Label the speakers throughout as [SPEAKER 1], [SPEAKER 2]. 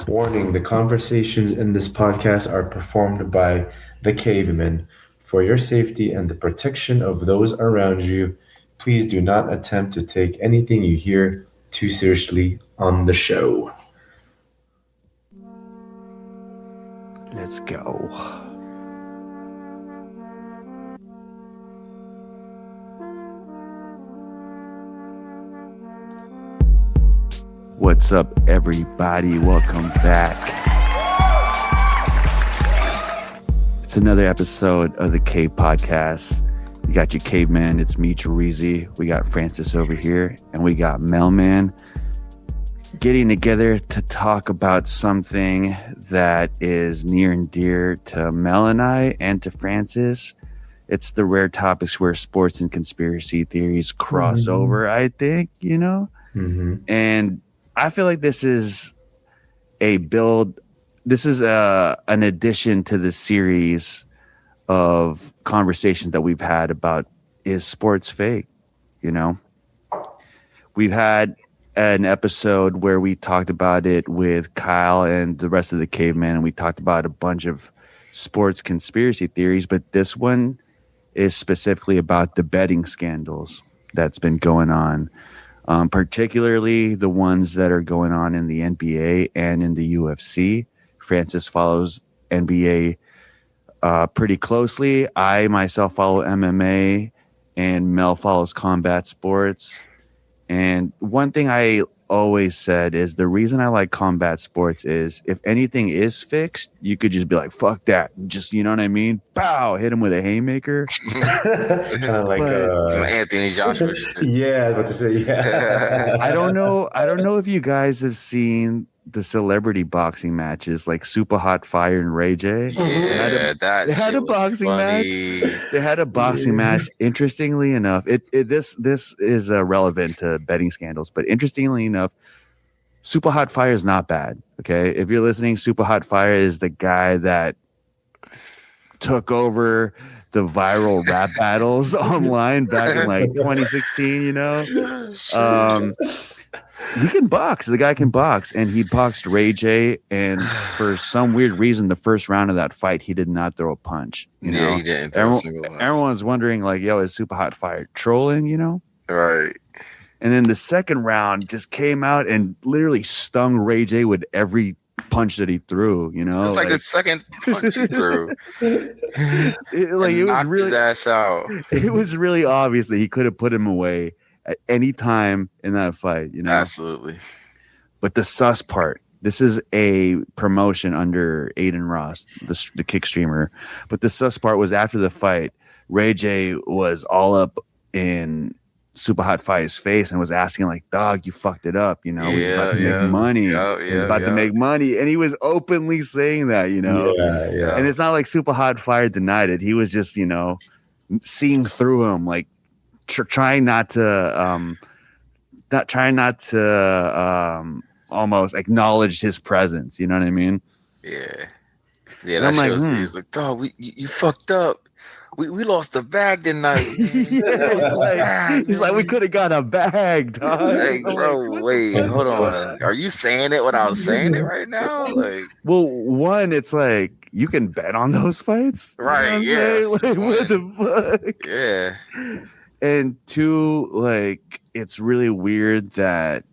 [SPEAKER 1] Warning, the conversations in this podcast are performed by the cavemen. For your safety and the protection of those around you, please do not attempt to take anything you hear too seriously on the show.
[SPEAKER 2] Let's go. What's up, everybody? Welcome back. It's another episode of the Cave Podcast. You got your caveman. It's me, Joreeezy. We got Francis over here, and we got Melman getting together to talk about something that is near and dear to Mel and I, and to Francis. It's the rare topics where sports and conspiracy theories cross over, I think, you know? And I feel like this is an addition to the series of conversations that we've had about, is sports fake? You know, we've had an episode where we talked about it with Kyle and the rest of the cavemen, and we talked about a bunch of sports conspiracy theories, but this one is specifically about the betting scandals that's been going on. Particularly the ones that are going on in the NBA and in the UFC. Francis follows NBA pretty closely. I myself follow MMA, and Mel follows combat sports. And one thing I always said is the reason I like combat sports is if anything is fixed, you could just be like, fuck that. Just, you know what I mean? Pow, hit him with a haymaker.
[SPEAKER 1] Kind of like
[SPEAKER 3] some Anthony Joshua shit.
[SPEAKER 1] Yeah, I was about to say, yeah.
[SPEAKER 2] I don't know if you guys have seen the celebrity boxing matches like Super Hot Fire and Ray J.
[SPEAKER 3] Yeah,
[SPEAKER 2] they had a boxing match. They had a boxing match. Interestingly enough, this is relevant to betting scandals, but interestingly enough, Super Hot Fire is not bad. Okay, if you're listening, Super Hot Fire is the guy that took over the viral rap battles online back in like 2016. You know. He can box. The guy can box, and he boxed Ray J. And for some weird reason, the first round of that fight, he did not throw a punch. You know?
[SPEAKER 3] He didn't throw a single punch.
[SPEAKER 2] Everyone's wondering, like, "Yo, is Super Hot Fire trolling?" You know,
[SPEAKER 3] right?
[SPEAKER 2] And then the second round just came out and literally stung Ray J with every punch that he threw. You know,
[SPEAKER 3] it's like the second punch he threw.
[SPEAKER 2] it was really
[SPEAKER 3] his ass out.
[SPEAKER 2] It was really obvious that he could have put him away at any time in that fight, you know?
[SPEAKER 3] Absolutely.
[SPEAKER 2] But the sus part, this is a promotion under Aiden Ross, the kick streamer. But the sus part was after the fight, Ray J was all up in Super Hot Fire's face and was asking like, dog, you fucked it up, you know? He's about to make money. He's about to make money. And he was openly saying that, you know?
[SPEAKER 1] Yeah.
[SPEAKER 2] And it's not like Super Hot Fire denied it. He was just, you know, seeing through him, like, trying not to almost acknowledge his presence. You know what I mean?
[SPEAKER 3] Yeah. That shit was, he's like, dog, you fucked up. We lost the bag tonight.
[SPEAKER 2] He's like, we could have got a bag, dog.
[SPEAKER 3] Hey, bro, wait, hold on. Are you saying it without saying it right now? Like,
[SPEAKER 2] well, one, it's like you can bet on those fights,
[SPEAKER 3] right?
[SPEAKER 2] You know what
[SPEAKER 3] Yes.
[SPEAKER 2] like, what the fuck?
[SPEAKER 3] Yeah.
[SPEAKER 2] And two, like, it's really weird that,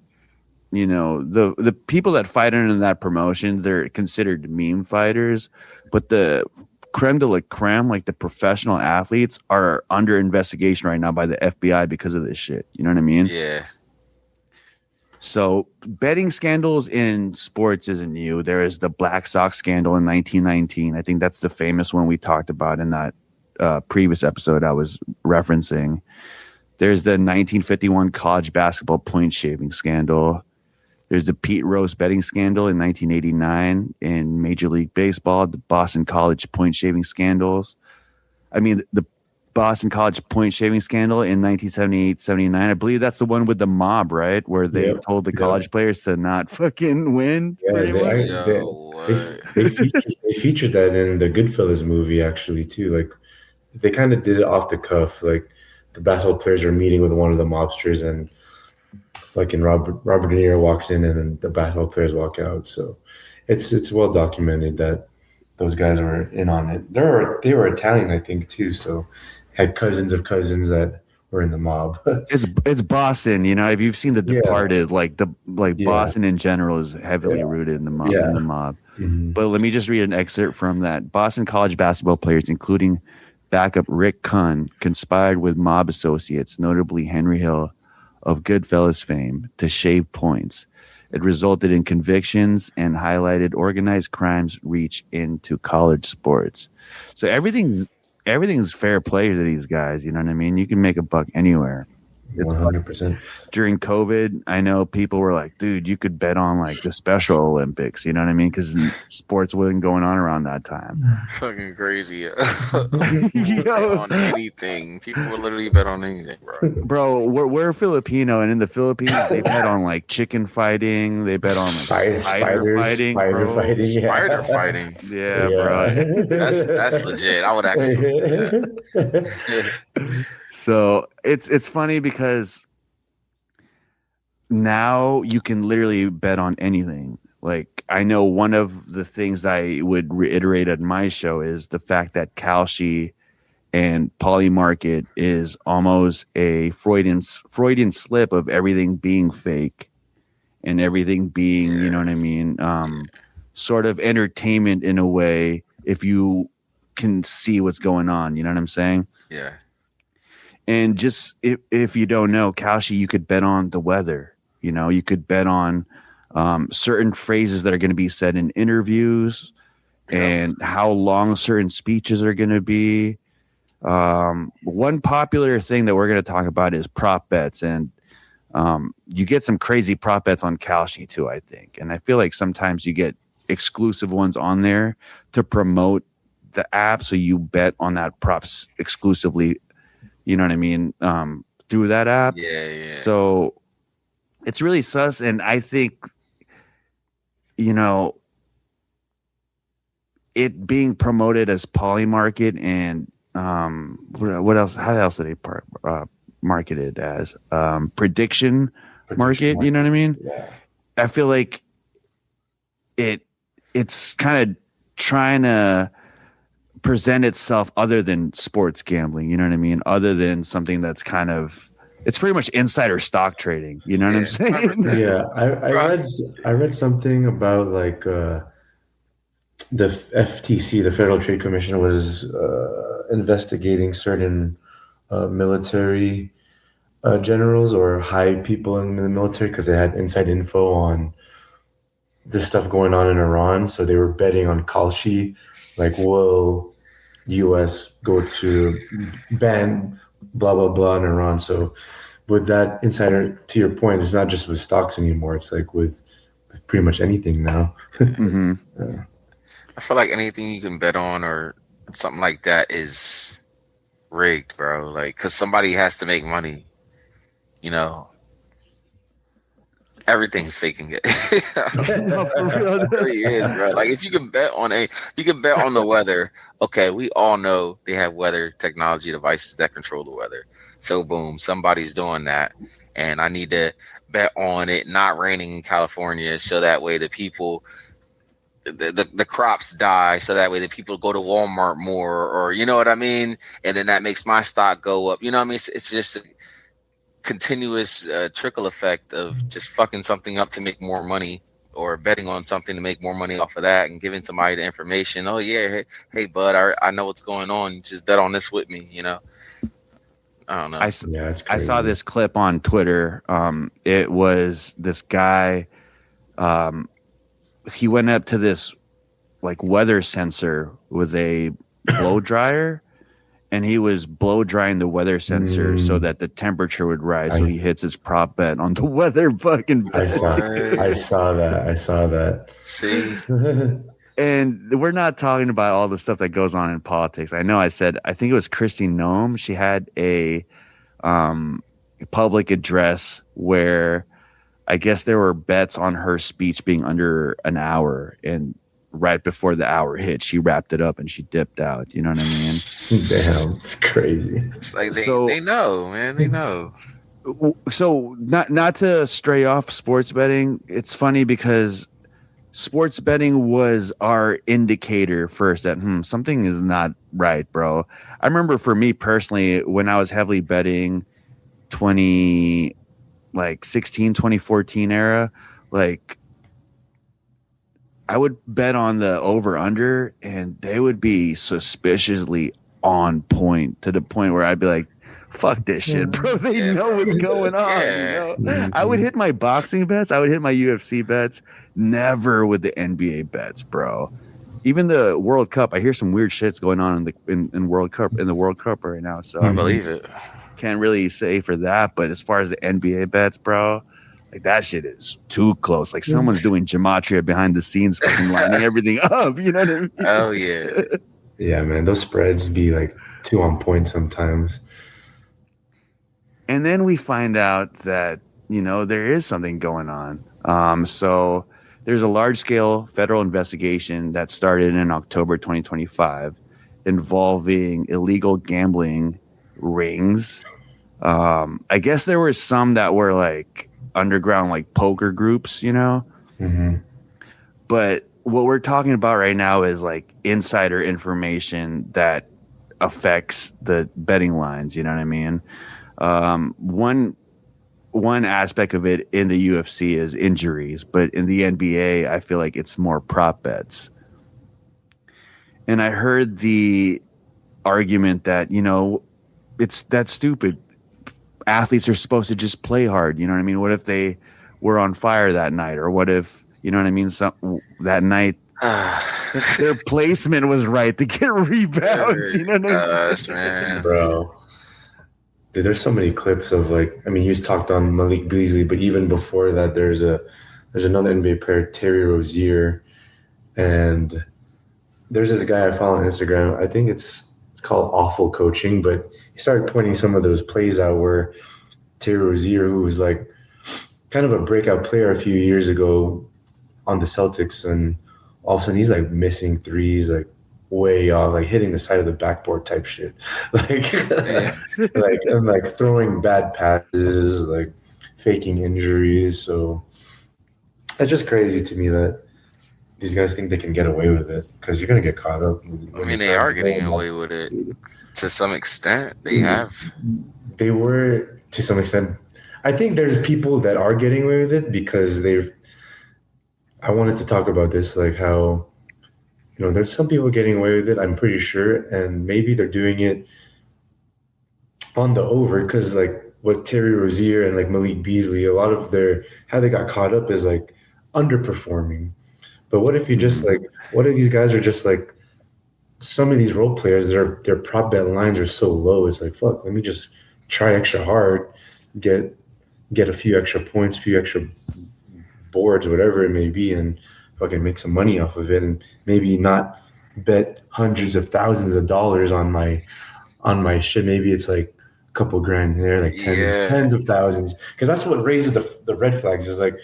[SPEAKER 2] you know, the people that fight under that promotion, they're considered meme fighters, but the creme de la creme, like the professional athletes, are under investigation right now by the FBI because of this shit. You know what I mean?
[SPEAKER 3] Yeah.
[SPEAKER 2] So betting scandals in sports isn't new. There is the Black Sox scandal in 1919. I think that's the famous one we talked about in that previous episode I was referencing. There's the 1951 college basketball point shaving scandal. There's the Pete Rose betting scandal in 1989 in Major League Baseball, the Boston College point shaving scandals. I mean, the Boston College point shaving scandal in 1978-79. I believe that's the one with the mob, right? Where they told the college players to not fucking win.
[SPEAKER 1] Yeah, they featured that in the Goodfellas movie, actually, too. Like, they kind of did it off the cuff. Like, the basketball players are meeting with one of the mobsters, and fucking Robert De Niro walks in and then the basketball players walk out. So it's well documented that those guys were in on it. They were Italian, I think, too. So had cousins of cousins that were in the mob.
[SPEAKER 2] It's Boston, you know. If you've seen The Departed,
[SPEAKER 1] Yeah.
[SPEAKER 2] Boston in general is heavily rooted in the mob.
[SPEAKER 1] Yeah.
[SPEAKER 2] In the mob.
[SPEAKER 1] Mhm.
[SPEAKER 2] But let me just read an excerpt from that. Boston college basketball players, including backup Rick Kunn, conspired with mob associates, notably Henry Hill of Goodfellas fame, to shave points. It resulted in convictions and highlighted organized crime's reach into college sports. So everything's fair play to these guys. You know what I mean? You can make a buck anywhere. It's
[SPEAKER 1] 100%.
[SPEAKER 2] During COVID, I know people were like, dude, you could bet on like the Special Olympics. You know what I mean? Because sports wasn't going on around that time.
[SPEAKER 3] Fucking crazy. Bet on anything. People would literally bet on anything,
[SPEAKER 2] bro. We're Filipino, and in the Philippines, they bet on like chicken fighting. They bet on like spider fighting.
[SPEAKER 3] Spider fighting.
[SPEAKER 2] Yeah, bro.
[SPEAKER 3] That's legit. I would actually. Yeah.
[SPEAKER 2] So it's funny because now you can literally bet on anything. Like, I know one of the things I would reiterate at my show is the fact that Kalshi and Polymarket is almost a Freudian slip of everything being fake and everything being, you know what I mean, sort of entertainment in a way, if you can see what's going on. You know what I'm saying?
[SPEAKER 3] Yeah.
[SPEAKER 2] And just if you don't know, Kalshi, you could bet on the weather. You know, you could bet on certain phrases that are going to be said in interviews and how long certain speeches are going to be. One popular thing that we're going to talk about is prop bets. And you get some crazy prop bets on Kalshi too, I think. And I feel like sometimes you get exclusive ones on there to promote the app. So you bet on that props exclusively. You know what I mean? Through that app.
[SPEAKER 3] Yeah.
[SPEAKER 2] So it's really sus. And I think, you know, it being promoted as Polymarket and what else? How else did they market it as? Prediction market. You know what I mean?
[SPEAKER 1] Yeah.
[SPEAKER 2] I feel like it's kind of trying to present itself other than sports gambling, you know what I mean? Other than something that's kind of, it's pretty much insider stock trading, you know what I'm saying?
[SPEAKER 1] Yeah, I read something about like the FTC, the Federal Trade Commission, was investigating certain military generals or high people in the military because they had inside info on this stuff going on in Iran. So they were betting on Kalshi, like, will the U.S. go to ban blah, blah, blah in Iran. So with that insider, to your point, it's not just with stocks anymore. It's like with pretty much anything now.
[SPEAKER 3] I feel like anything you can bet on or something like that is rigged, bro. Like, because somebody has to make money, you know. Everything's faking it. It really is, bro. Like, if you can bet on the weather. Okay, we all know they have weather technology devices that control the weather. So boom, somebody's doing that, and I need to bet on it not raining in California, so that way the people, the crops die, so that way the people go to Walmart more, or you know what I mean, and then that makes my stock go up. You know what I mean? It's just continuous trickle effect of just fucking something up to make more money, or betting on something to make more money off of that, and giving somebody the information. Oh yeah, hey bud, I know what's going on. Just bet on this with me. You know, I don't know.
[SPEAKER 2] I saw this clip on Twitter. It was this guy. He went up to this like weather sensor with a blow dryer. And he was blow drying the weather sensor so that the temperature would rise. So he hits his prop bet on the weather fucking bet.
[SPEAKER 1] I saw that.
[SPEAKER 3] See?
[SPEAKER 2] And we're not talking about all the stuff that goes on in politics. I know I think it was Kristi Noem. She had a public address where I guess there were bets on her speech being under an hour. And right before the hour hit, she wrapped it up and she dipped out. You know what I mean?
[SPEAKER 1] Damn, it's crazy.
[SPEAKER 3] It's like they know, man. They know.
[SPEAKER 2] So not to stray off sports betting, it's funny because sports betting was our indicator first that something is not right, bro. I remember for me personally, when I was heavily betting 2014 era, like I would bet on the over under and they would be suspiciously on point to the point where I'd be like, fuck this shit, bro. They know what's going on. You know? I would hit my boxing bets, I would hit my UFC bets, never with the NBA bets, bro. Even the World Cup, I hear some weird shit's going on in the World Cup right now. So
[SPEAKER 3] I believe it.
[SPEAKER 2] Can't really say for that, but as far as the NBA bets, bro, like that shit is too close. Like someone's doing gematria behind the scenes, fucking lining everything up. You know what I mean?
[SPEAKER 3] Oh yeah.
[SPEAKER 1] Yeah, man. Those spreads be like too on point sometimes.
[SPEAKER 2] And then we find out that, there is something going on. So there's a large scale federal investigation that started in October 2025 involving illegal gambling rings. I guess there were some that were like underground, like poker groups,
[SPEAKER 1] Mm-hmm.
[SPEAKER 2] But what we're talking about right now is like insider information that affects the betting lines. You know what I mean? One aspect of it in the UFC is injuries, but in the NBA, I feel like it's more prop bets. And I heard the argument that, it's that stupid. Athletes are supposed to just play hard. You know what I mean? What if they were on fire that night? Or what if, you know what I mean? That night, their placement was right to get rebounds. You know what I mean?
[SPEAKER 3] Man.
[SPEAKER 1] Bro. Dude, there's so many clips of you talked on Malik Beasley, but even before that, there's another NBA player, Terry Rozier, and there's this guy I follow on Instagram. I think it's called Awful Coaching, but he started pointing some of those plays out where Terry Rozier, who was like kind of a breakout player a few years ago on the Celtics, and all of a sudden he's like missing threes, like way off, like hitting the side of the backboard type shit, like throwing bad passes, like faking injuries. So it's just crazy to me that these guys think they can get away with it because you're gonna get caught up.
[SPEAKER 3] They are getting away with it to some extent. They
[SPEAKER 1] were to some extent. I think there's people that are getting away with it because I wanted to talk about this, like how, there's some people getting away with it, I'm pretty sure, and maybe they're doing it on the over because like what Terry Rozier and like Malik Beasley, a lot of how they got caught up is like underperforming. But what if what if these guys are just like some of these role players, their prop bet lines are so low, it's like, fuck, let me just try extra hard, get a few extra points, few extra boards, whatever it may be, and fucking make some money off of it, and maybe not bet hundreds of thousands of dollars on my shit. Maybe it's like a couple grand there, like tens of thousands, because that's what raises the red flags is like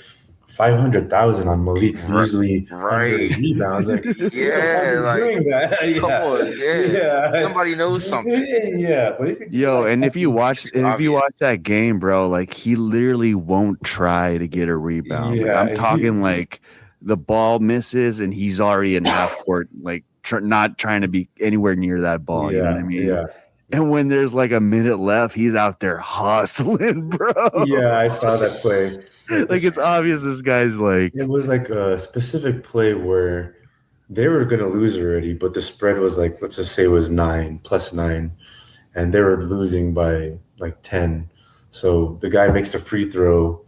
[SPEAKER 1] 500,000 on Malik Beasley,
[SPEAKER 3] right?
[SPEAKER 1] Rebounds, like
[SPEAKER 3] like
[SPEAKER 1] doing that.
[SPEAKER 3] Come on, somebody knows something.
[SPEAKER 1] Yeah, but
[SPEAKER 2] if you watch that game, bro, like he literally won't try to get a rebound.
[SPEAKER 1] Yeah,
[SPEAKER 2] like, I'm talking like the ball misses and he's already in half court, like not trying to be anywhere near that ball. You know what I mean?
[SPEAKER 1] Yeah.
[SPEAKER 2] And when there's like a minute left, he's out there hustling, bro.
[SPEAKER 1] Yeah, I saw that play.
[SPEAKER 2] Like it's obvious this guy's like.
[SPEAKER 1] It was like a specific play where they were going to lose already, but the spread was like, let's just say it was +9, and they were losing by like 10. So the guy makes a free throw.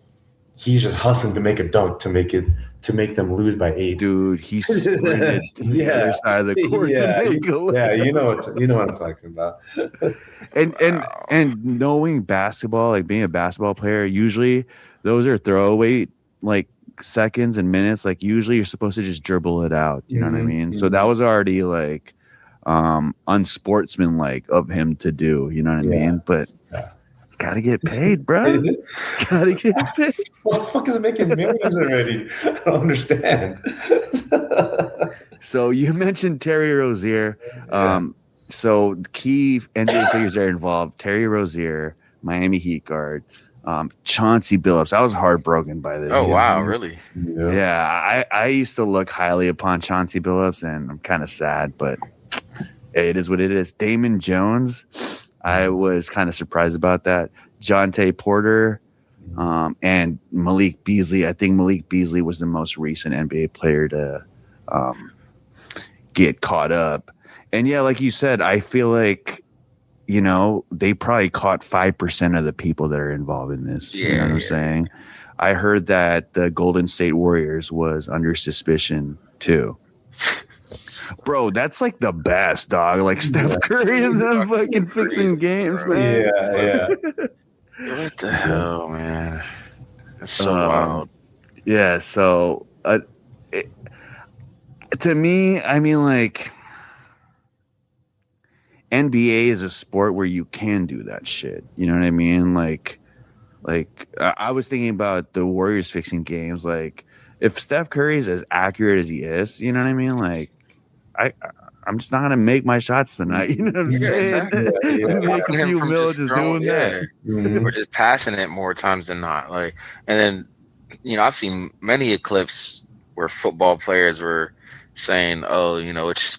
[SPEAKER 1] He's just hustling to make a dunk to make them lose by 8.
[SPEAKER 2] Dude, he sprinted to the other side of the court to make a layup.
[SPEAKER 1] Yeah, you know what I'm talking about.
[SPEAKER 2] and knowing basketball, like being a basketball player, usually those are throwaway like seconds and minutes. Like usually you're supposed to just dribble it out. You know what I mean? Mm-hmm. So that was already like unsportsmanlike of him to do. You know what I mean? But gotta get paid, bro. Gotta get paid.
[SPEAKER 1] What the fuck is making millions already? I don't understand.
[SPEAKER 2] So you mentioned Terry Rozier. So the key NBA figures are involved. Terry Rozier, Miami Heat guard. Chauncey Billups. I was heartbroken by this.
[SPEAKER 3] Oh wow, really?
[SPEAKER 2] Yeah, I used to look highly upon Chauncey Billups, and I'm kind of sad, but it is what it is. Damon Jones, I was kind of surprised about that. Jonte Porter, and Malik Beasley. I think Malik Beasley was the most recent NBA player to get caught up. And yeah, like you said, I feel like, they probably caught 5% of the people that are involved in this.
[SPEAKER 3] Yeah,
[SPEAKER 2] you know what I'm saying? I heard that the Golden State Warriors was under suspicion too. Bro, that's like the best, dog. Like Steph Curry and them fucking fixing games, man.
[SPEAKER 1] Yeah.
[SPEAKER 3] What the hell, man? That's so wild.
[SPEAKER 2] Yeah, so to me, I mean, like, NBA is a sport where you can do that shit. You know what I mean? Like I was thinking about the Warriors fixing games. Like, if Steph Curry is as accurate as he is, you know what I mean? Like, I'm just not gonna make my shots tonight. You know what I'm saying?
[SPEAKER 3] Exactly.
[SPEAKER 2] Make a few mil just doing that.
[SPEAKER 3] We're just passing it more times than not. Like, and then, I've seen many clips where football players were saying, "Oh, it's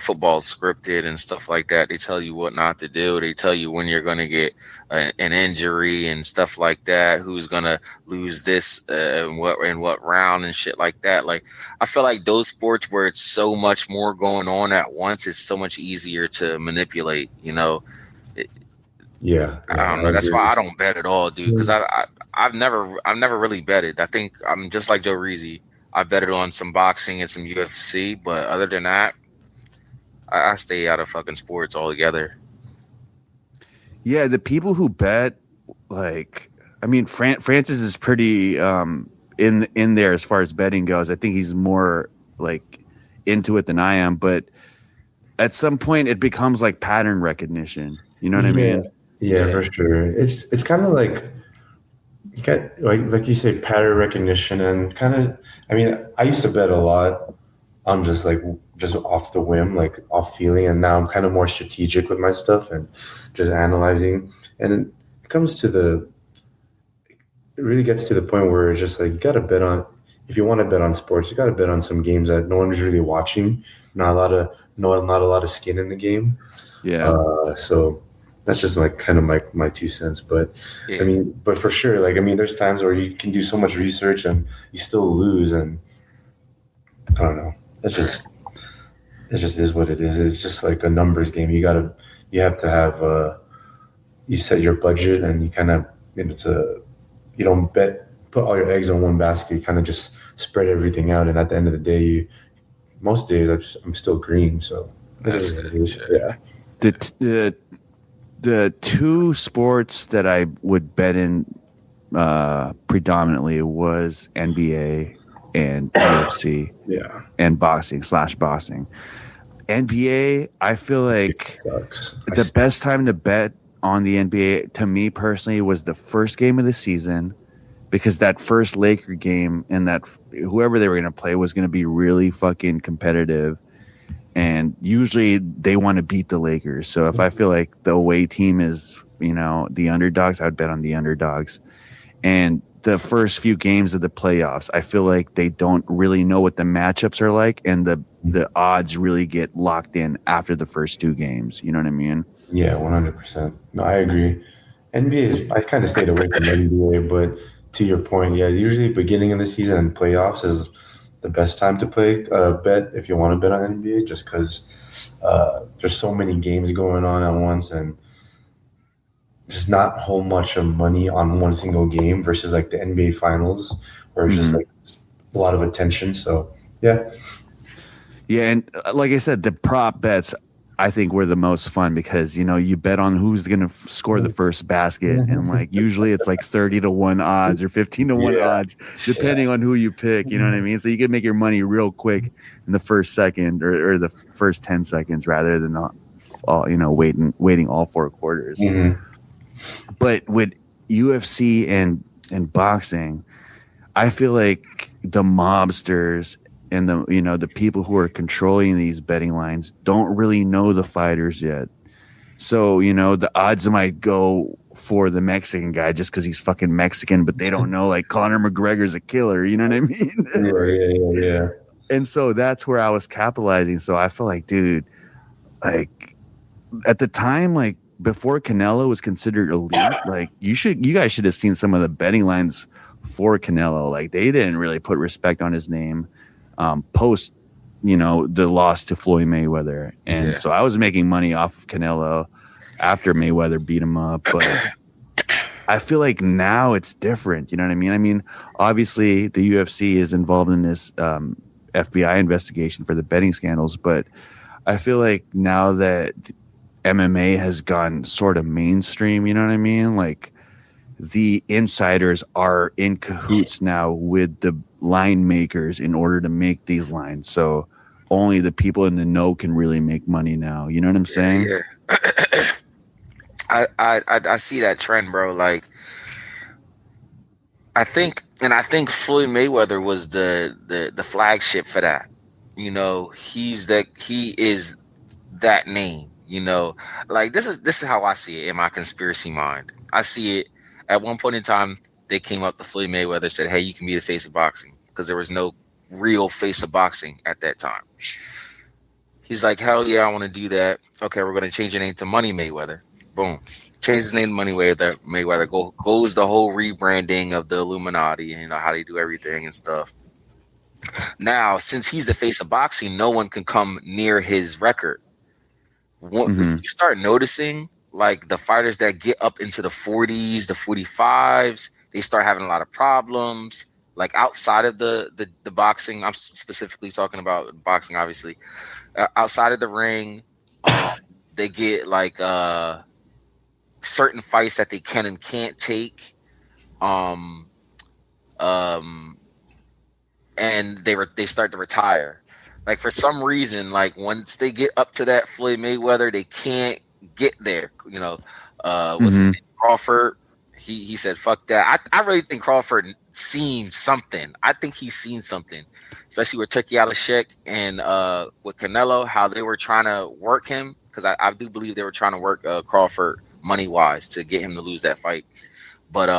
[SPEAKER 3] football's scripted and stuff like that." They tell you what not to do. They tell you when you're going to get an injury and stuff like that. Who's going to lose this in what round and shit like that. Like, I feel like those sports where it's so much more going on at once, it's so much easier to manipulate.
[SPEAKER 1] Yeah,
[SPEAKER 3] I don't know. That's why I don't bet at all, dude. Because I've never really betted. I think I'm just like Joreeezy. I betted on some boxing and some UFC, but other than that, I stay out of fucking sports altogether.
[SPEAKER 2] Yeah, the people who bet, like, I mean, Francis is pretty in there as far as betting goes. I think he's more like into it than I am, but at some point it becomes like pattern recognition. You know what I mean?
[SPEAKER 1] Yeah, for sure. It's kind of like you got like you say, pattern recognition, and kind of. I mean, I used to bet a lot on just off the whim, like off feeling, and now I'm kind of more strategic with my stuff and just analyzing. And it really gets to the point where it's just like you got to bet on. If you want to bet on sports, you got to bet on some games that no one's really watching. Not a lot of skin in the game.
[SPEAKER 2] Yeah.
[SPEAKER 1] So that's just like kind of my 2 cents. But I mean, but for sure, like, I mean, there's times where you can do so much research and you still lose, and I don't know. It just is what it is. It's just like a numbers game. You have to have you set your budget, and you kind of, you don't put all your eggs in one basket. You kind of just spread everything out, and at the end of the day, most days I'm still green. So
[SPEAKER 3] That's it.
[SPEAKER 2] Yeah. The two sports that I would bet in predominantly was NBA and UFC.
[SPEAKER 1] Yeah.
[SPEAKER 2] And boxing. NBA, I feel like the best time to bet on the NBA, to me personally, was the first game of the season, because that first Laker game and that whoever they were going to play was going to be really fucking competitive. And usually they want to beat the Lakers. So if I feel like the away team is, the underdogs, I would bet on the underdogs. And the first few games of the playoffs, I feel like they don't really know what the matchups are like, and the odds really get locked in after the first two games. You know what I mean?
[SPEAKER 1] Yeah, 100%. No, I agree. I kind of stayed away from NBA, but to your point, yeah, usually beginning of the season and playoffs is the best time to play bet if you want to bet on NBA, just because there's so many games going on at once, and just not a whole much of money on one single game versus like the NBA finals, where it's just like a lot of attention. So yeah.
[SPEAKER 2] And like I said, the prop bets I think were the most fun, because you bet on who's going to score the first basket, and like usually it's like 30-1 odds or 15-1 odds, depending on who you pick. You know what I mean? So you can make your money real quick in the first second or the first 10 seconds rather than waiting all 4 quarters.
[SPEAKER 1] Mm-hmm.
[SPEAKER 2] But with UFC and boxing, I feel like the mobsters and the people who are controlling these betting lines don't really know the fighters yet. So, the odds might go for the Mexican guy just because he's fucking Mexican, but they don't know like Conor McGregor's a killer. You know what I mean?
[SPEAKER 1] Yeah.
[SPEAKER 2] And so that's where I was capitalizing. So I feel like, dude, like at the time, like before Canelo was considered elite, like you guys should have seen some of the betting lines for Canelo. Like they didn't really put respect on his name post, the loss to Floyd Mayweather. And so I was making money off of Canelo after Mayweather beat him up. But I feel like now it's different. You know what I mean? I mean, obviously the UFC is involved in this FBI investigation for the betting scandals, but I feel like now that MMA has gone sort of mainstream, you know what I mean? Like the insiders are in cahoots now with the line makers in order to make these lines. So only the people in the know can really make money now. You know what I'm saying?
[SPEAKER 3] Yeah. I see that trend, bro. Like I think Floyd Mayweather was the flagship for that. He is that name. Like this is how I see it in my conspiracy mind. I see it at one point in time. They came up to Floyd Mayweather, said, "Hey, you can be the face of boxing," because there was no real face of boxing at that time. He's like, "Hell yeah, I want to do that." Okay, we're gonna change your name to Money Mayweather. Boom. Change his name to Money Mayweather. Goes the whole rebranding of the Illuminati, how they do everything and stuff. Now, since he's the face of boxing, no one can come near his record. If you start noticing, like the fighters that get up into the 40s, the 45s, they start having a lot of problems. Like outside of the boxing, I'm specifically talking about boxing, obviously. Outside of the ring, they get like certain fights that they can and can't take, and they start to retire. Like for some reason, like once they get up to that Floyd Mayweather, they can't get there. What's his name? Crawford. He said, "Fuck that." I really think Crawford seen something. I think he's seen something, especially with Turkey Alashek and with Canelo, how they were trying to work him. Because I do believe they were trying to work Crawford money wise to get him to lose that fight. But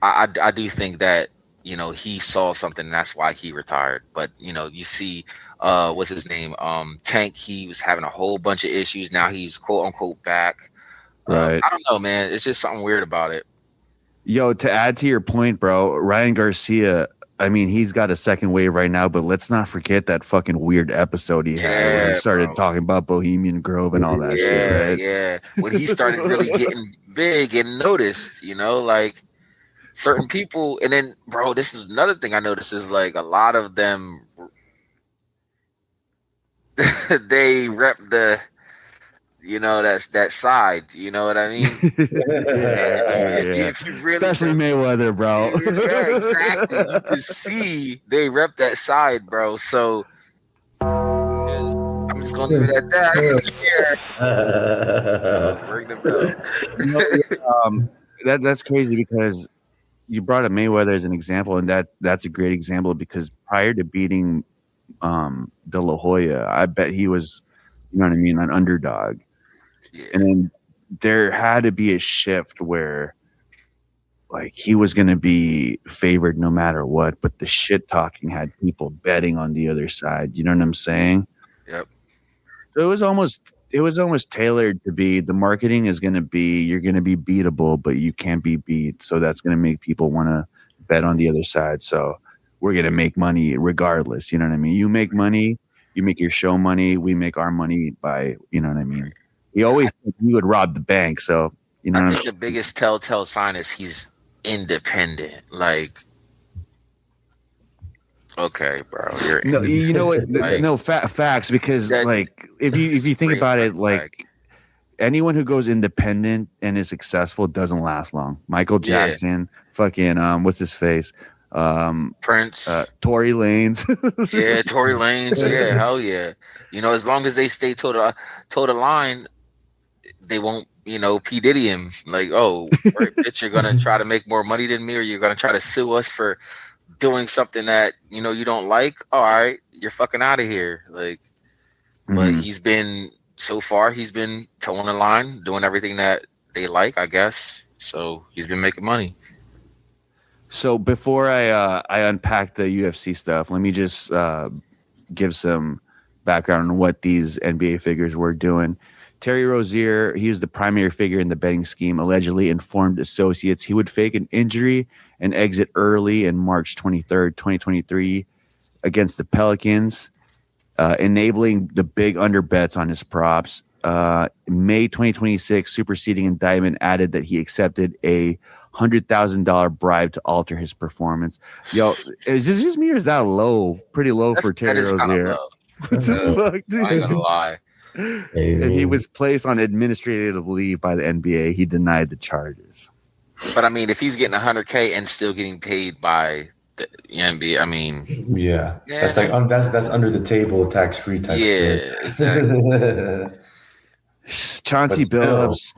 [SPEAKER 3] I do think that he saw something, and that's why he retired. But you see, what's his name? Tank. He was having a whole bunch of issues. Now he's quote unquote back.
[SPEAKER 2] Right.
[SPEAKER 3] I don't know, man. It's just something weird about it.
[SPEAKER 2] Yo, to add to your point, bro, Ryan Garcia, I mean, he's got a second wave right now, but let's not forget that fucking weird episode he had where he started talking about Bohemian Grove and all that shit, right?
[SPEAKER 3] Yeah. When he started really getting big and noticed, like certain people. And then, bro, this is another thing I noticed is like a lot of them, they rep that's that side. You know what I mean? If you really
[SPEAKER 2] especially Mayweather, bro.
[SPEAKER 3] Yeah, exactly. You can see they rep that side, bro. So I'm just gonna leave it at that. Ring the bell.
[SPEAKER 2] That's crazy because you brought up Mayweather as an example, and that's a great example because prior to beating De La Hoya, I bet he was, you know what I mean, an underdog.
[SPEAKER 3] Yeah.
[SPEAKER 2] And then there had to be a shift where like he was going to be favored no matter what, but the shit talking had people betting on the other side. You know what I'm saying?
[SPEAKER 3] Yep.
[SPEAKER 2] So it was almost tailored to be the marketing is going to be you're going to be beatable, but you can't be beat. So that's going to make people want to bet on the other side. So we're going to make money regardless. You know what I mean? You make money, you make your show money, we make our money by, you know what I mean? He always said he would rob the bank. So,
[SPEAKER 3] I think the biggest telltale sign is he's independent. Like, okay, bro, you're
[SPEAKER 2] no, you know what?
[SPEAKER 3] Like,
[SPEAKER 2] no facts because like if you think about it, like anyone who goes independent and is successful doesn't last long. Michael Jackson, fucking what's his face?
[SPEAKER 3] Prince,
[SPEAKER 2] Tory Lanez.
[SPEAKER 3] Yeah, Tory Lanez. Yeah, hell yeah. As long as they stay toe the line, they won't, P. Diddy him. Like, oh, right, bitch, you're gonna try to make more money than me, or you're gonna try to sue us for doing something that you don't like. Oh, all right, you're fucking out of here. Like, but he's been so far, he's been towing the line, doing everything that they like, I guess. So he's been making money.
[SPEAKER 2] So before I unpack the UFC stuff, let me just give some background on what these NBA figures were doing. Terry Rozier, he was the primary figure in the betting scheme, allegedly informed associates he would fake an injury and exit early in March 23rd, 2023 against the Pelicans, enabling the big under bets on his props. May 2026 superseding indictment added that he accepted a $100,000 bribe to alter his performance. Yo, is this just me or is that low? Pretty low for Terry Rozier. What the fuck, dude?
[SPEAKER 3] I ain't gonna lie.
[SPEAKER 2] And he was placed on administrative leave by the NBA. He denied the charges.
[SPEAKER 3] But I mean, if he's getting $100K and still getting paid by the NBA, I mean,
[SPEAKER 1] yeah. That's like that's under the table, tax free type.
[SPEAKER 3] Yeah, exactly.
[SPEAKER 2] Chauncey Billups,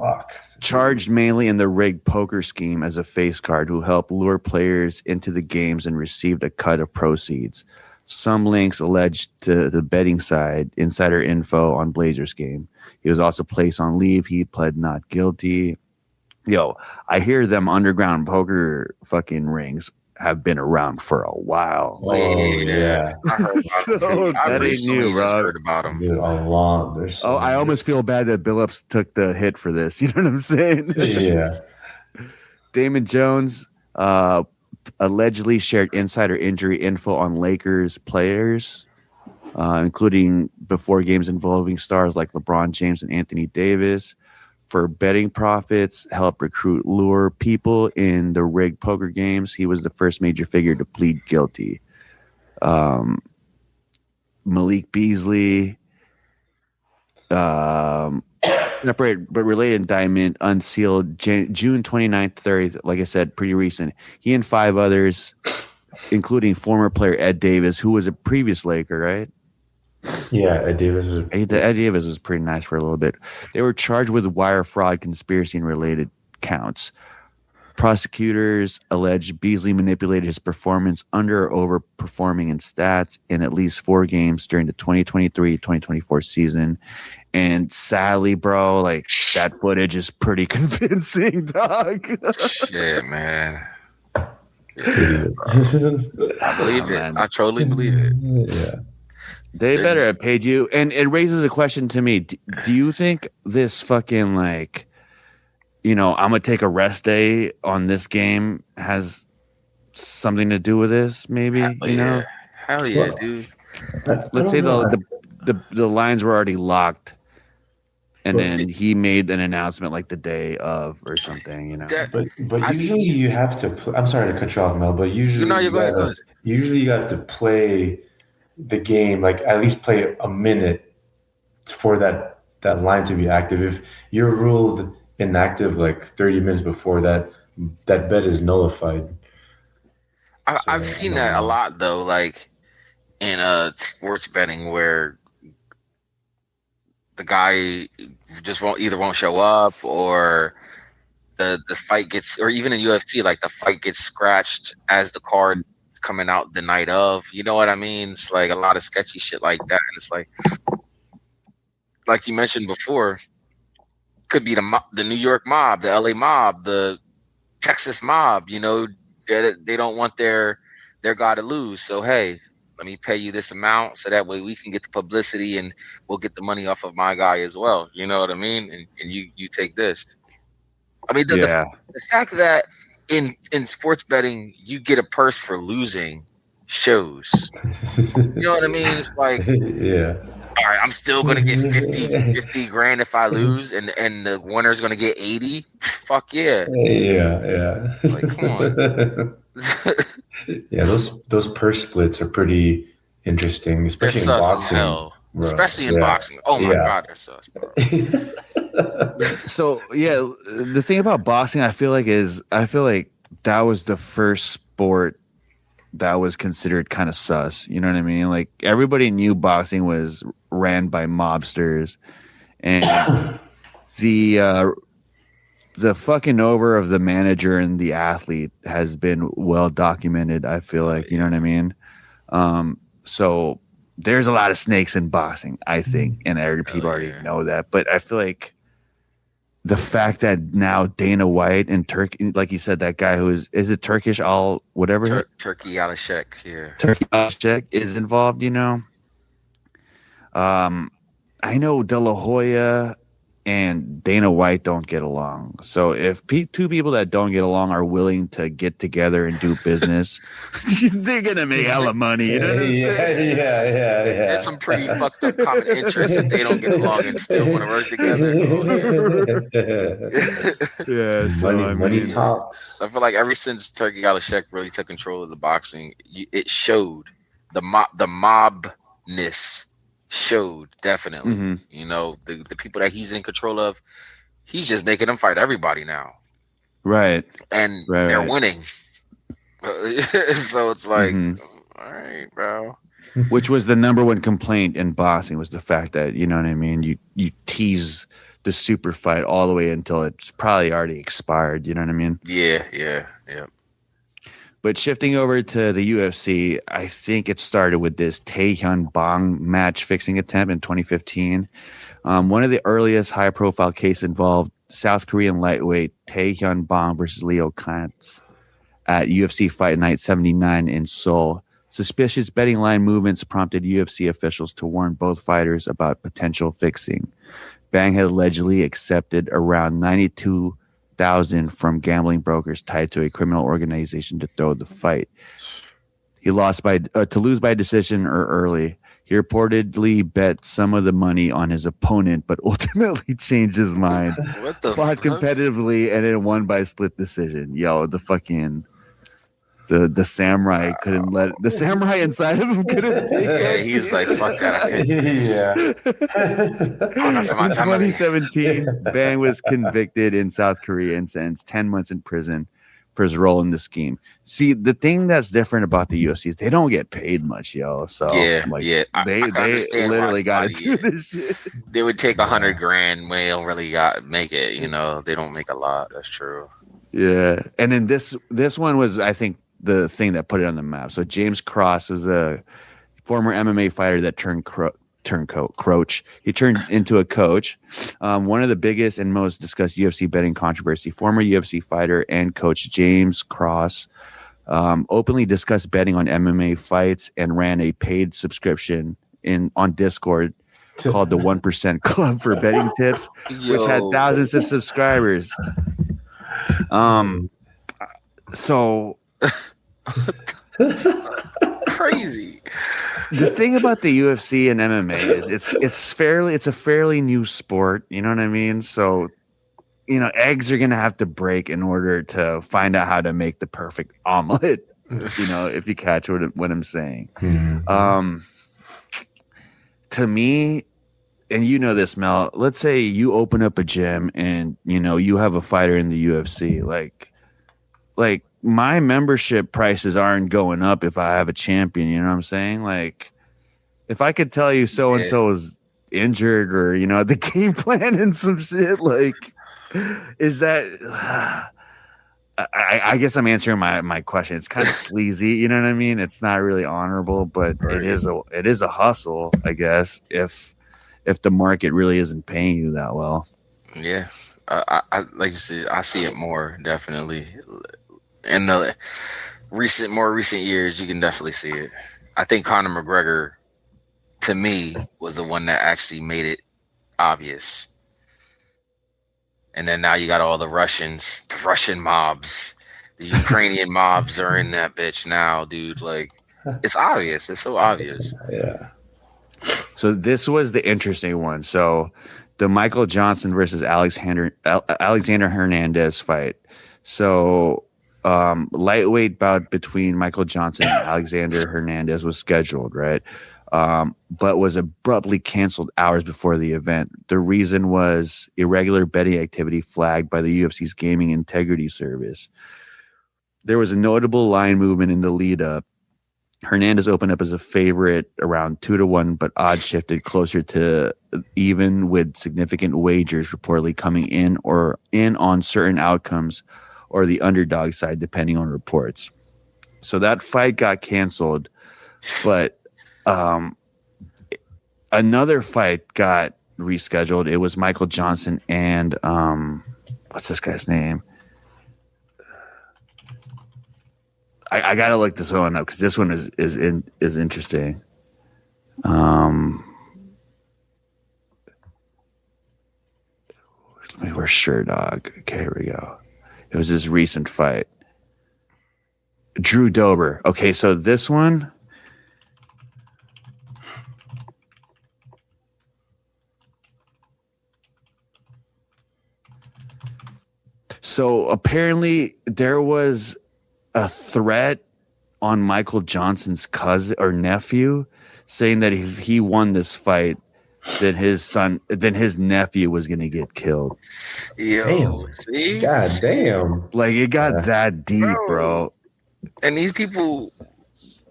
[SPEAKER 2] charged mainly in the rigged poker scheme as a face card who helped lure players into the games and received a cut of proceeds. Some links alleged to the betting side, insider info on Blazers game. He was also placed on leave. He pled not guilty. Yo, I hear them underground poker fucking rings have been around for a while.
[SPEAKER 3] Oh, yeah. I heard about
[SPEAKER 2] So that ain't new, bro.
[SPEAKER 3] Heard about them.
[SPEAKER 1] Dude, a lot.
[SPEAKER 2] So I almost feel bad that Billups took the hit for this. You know what I'm saying?
[SPEAKER 1] Yeah.
[SPEAKER 2] Damon Jones allegedly shared insider injury info on Lakers players, including before games involving stars like LeBron James and Anthony Davis. For betting profits, help recruit, lure people in the rigged poker games. He was the first major figure to plead guilty. Malik Beasley, separate but related indictment, unsealed June 29th, 30th. Like I said, pretty recent. He and 5 others, including former player Ed Davis, who was a previous Laker, right?
[SPEAKER 1] Yeah, Ed Davis
[SPEAKER 2] was pretty nice for a little bit. They were charged with wire fraud, conspiracy, and related counts. Prosecutors alleged Beasley manipulated his performance under or overperforming in stats in at least 4 games during the 2023-2024 season. And sadly, bro, like that footage is pretty convincing, dog.
[SPEAKER 3] Shit, man. Yeah, I believe it. I totally believe it.
[SPEAKER 1] Yeah.
[SPEAKER 2] They better have paid you. And it raises a question to me. Do you think this fucking, like, I'm going to take a rest day on this game has something to do with this, maybe?
[SPEAKER 3] Hell yeah, dude.
[SPEAKER 2] Let's say the lines were already locked, and then he made an announcement like the day of or something,
[SPEAKER 1] But usually you have to I'm sorry to cut you off, Mel, but usually you have to play the game, like at least play a minute for that line to be active. If you're ruled inactive like 30 minutes before that bet is nullified.
[SPEAKER 3] I've seen that a lot though, like in sports betting where the guy just won't show up, or the fight gets, or even in UFC, like the fight gets scratched as the card coming out the night of, you know what I mean? It's like a lot of sketchy shit like that, and it's like you mentioned before, could be the New York mob, the LA mob, the Texas mob. They don't want their guy to lose, so hey, let me pay you this amount so that way we can get the publicity and we'll get the money off of my guy as well. You know what I mean? And you take this. I mean, the fact that in sports betting, you get a purse for losing shows. You know what I mean? It's like,
[SPEAKER 1] yeah.
[SPEAKER 3] All right, I'm still going to get 50 grand if I lose, and the winner's going to get 80. Fuck yeah.
[SPEAKER 1] Yeah.
[SPEAKER 3] Like, come on.
[SPEAKER 1] Yeah, those purse splits are pretty interesting, especially in boxing.
[SPEAKER 3] Hell. Especially in boxing. Oh my God, they're sus, bro.
[SPEAKER 2] So the thing about boxing, I feel like that was the first sport that was considered kind of sus. You know what I mean? Like everybody knew boxing was ran by mobsters, and the fucking over of the manager and the athlete has been well documented. I feel like, you know what I mean? So there's a lot of snakes in boxing, I think, and people already know that. But I feel like the fact that now Dana White and Turkey, like you said, that guy who is it Turkish, all whatever,
[SPEAKER 3] Turkey Alashek, yeah,
[SPEAKER 2] Turkey Alashek is involved. I know De La Hoya and Dana White don't get along. So if two people that don't get along are willing to get together and do business, they're gonna make hella money. You know what I'm saying?
[SPEAKER 1] Yeah.
[SPEAKER 3] There's some pretty fucked up common interests if they don't get along and still want to work together.
[SPEAKER 2] Yeah, so
[SPEAKER 1] money talks.
[SPEAKER 3] I feel like ever since Turkey Alashek really took control of the boxing, it showed the mobness showed definitely. The people that he's in control of, he's just making them fight everybody now,
[SPEAKER 2] right?
[SPEAKER 3] And they're winning. So it's like, all right, bro.
[SPEAKER 2] Which was the number one complaint in boxing, was the fact that, you know what I mean, you tease the super fight all the way until it's probably already expired. You know what I mean?
[SPEAKER 3] Yeah.
[SPEAKER 2] But shifting over to the UFC, I think it started with this Tae-Hyun Bong match fixing attempt in 2015. One of the earliest high-profile cases involved South Korean lightweight Tae-Hyun Bong versus Leo Kantz at UFC Fight Night 79 in Seoul. Suspicious betting line movements prompted UFC officials to warn both fighters about potential fixing. Bang had allegedly accepted around 92,000 from gambling brokers tied to a criminal organization to throw the fight. He lost to lose by decision or early. He reportedly bet some of the money on his opponent, but ultimately changed his mind.
[SPEAKER 3] What the
[SPEAKER 2] fought
[SPEAKER 3] fuck?
[SPEAKER 2] Competitively and then won by split decision. Yo, the samurai couldn't let the samurai inside of him couldn't take it.
[SPEAKER 3] Yeah, he's like, fuck that, I can't do this.
[SPEAKER 2] In 2017, Bang was convicted in South Korea and sentenced 10 months in prison for his role in the scheme. See, the thing that's different about the UFC is they don't get paid much, yo. So
[SPEAKER 3] they
[SPEAKER 2] literally got to do this shit.
[SPEAKER 3] They would take $100,000 when they don't really make it. They don't make a lot. That's true.
[SPEAKER 2] Yeah, and then this one was, I think, the thing that put it on the map. So James Cross was a former MMA fighter that turned coach. He turned into a coach. One of the biggest and most discussed UFC betting controversy. Former UFC fighter and coach James Cross openly discussed betting on MMA fights and ran a paid subscription on Discord called the 1% Club for betting tips, which had thousands of subscribers. So
[SPEAKER 3] crazy.
[SPEAKER 2] The thing about the UFC and MMA is it's a fairly new sport. You know what I mean? So, eggs are gonna have to break in order to find out how to make the perfect omelet. If you catch what I'm saying. To me, and this, Mel, let's say you open up a gym and you have a fighter in the UFC, like my membership prices aren't going up if I have a champion. You know what I'm saying? Like, if I could tell you so and so is injured, or the game plan and some shit, like, is that? I guess I'm answering my question. It's kind of sleazy. You know what I mean? It's not really honorable, but it is a hustle, I guess. If the market really isn't paying you that well.
[SPEAKER 3] Yeah, I like you said, I see it more definitely. In the more recent years, you can definitely see it. I think Conor McGregor, to me, was the one that actually made it obvious. And then now you got all the Russians, the Russian mobs, the Ukrainian mobs are in that bitch now, dude. Like, it's obvious. It's so obvious.
[SPEAKER 1] Yeah.
[SPEAKER 2] So this was the interesting one. So the Michael Johnson versus Alexander Hernandez fight. So lightweight bout between Michael Johnson and Alexander Hernandez was scheduled, right? But was abruptly canceled hours before the event. The reason was irregular betting activity flagged by the UFC's Gaming Integrity Service. There was a notable line movement in the lead up. Hernandez opened up as a favorite around 2-1, but odds shifted closer to even, with significant wagers reportedly coming in on certain outcomes or the underdog side, depending on reports. So that fight got canceled, but another fight got rescheduled. It was Michael Johnson and what's this guy's name? I gotta look this one up because this one is interesting. Where's Sherdog? Okay, here we go. It was his recent fight. Drew Dober. Okay, so this one. So apparently there was a threat on Michael Johnson's cousin or nephew saying that if he won this fight, then his nephew was going to get killed.
[SPEAKER 3] Yo, see?
[SPEAKER 1] God damn.
[SPEAKER 2] Like, it got that deep, bro.
[SPEAKER 3] And these people...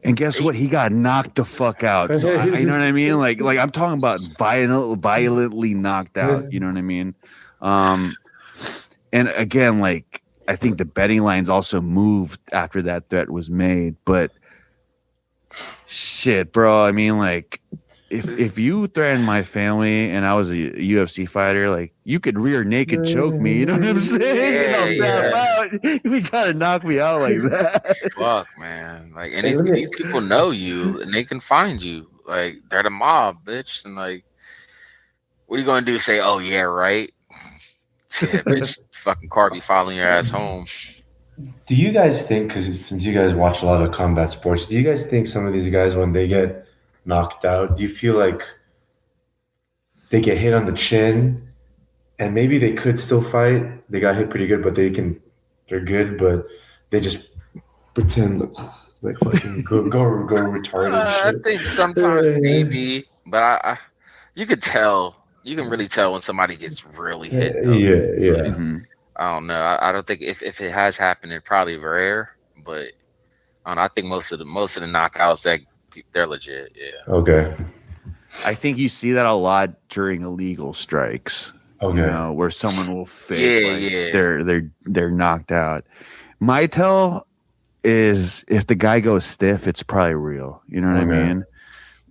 [SPEAKER 2] And guess what? He got knocked the fuck out. So, you know what I mean? Like I'm talking about violently knocked out. You know what I mean? And again, like, I think the betting lines also moved after that threat was made. But shit, bro. I mean, like, if you threatened my family and I was a UFC fighter, like, you could rear naked choke me. You know what I'm saying? You gotta knock me out like that.
[SPEAKER 3] Fuck, man. Like, and these people know you and they can find you. Like, they're the mob, bitch. And like, what are you gonna do? Say, oh yeah, right? Yeah, bitch, fucking car be following your ass home.
[SPEAKER 1] Do you guys think, because since you guys watch a lot of combat sports, do you guys think some of these guys, when they get knocked out, do you feel like they get hit on the chin and maybe they could still fight? They got hit pretty good, but they're good, but they just pretend like fucking go retarded.
[SPEAKER 3] I think sometimes maybe, but I you could tell. You can really tell when somebody gets really hit. Though.
[SPEAKER 1] Yeah.
[SPEAKER 2] Mm-hmm.
[SPEAKER 3] I don't know. I don't think if it has happened, it's probably rare. But I don't know, I think most of the knockouts they're legit. Yeah.
[SPEAKER 1] Okay.
[SPEAKER 2] I think you see that a lot during illegal strikes.
[SPEAKER 1] Okay.
[SPEAKER 2] You know, where someone will fake they're knocked out. My tell is if the guy goes stiff, it's probably real. You know what I mean?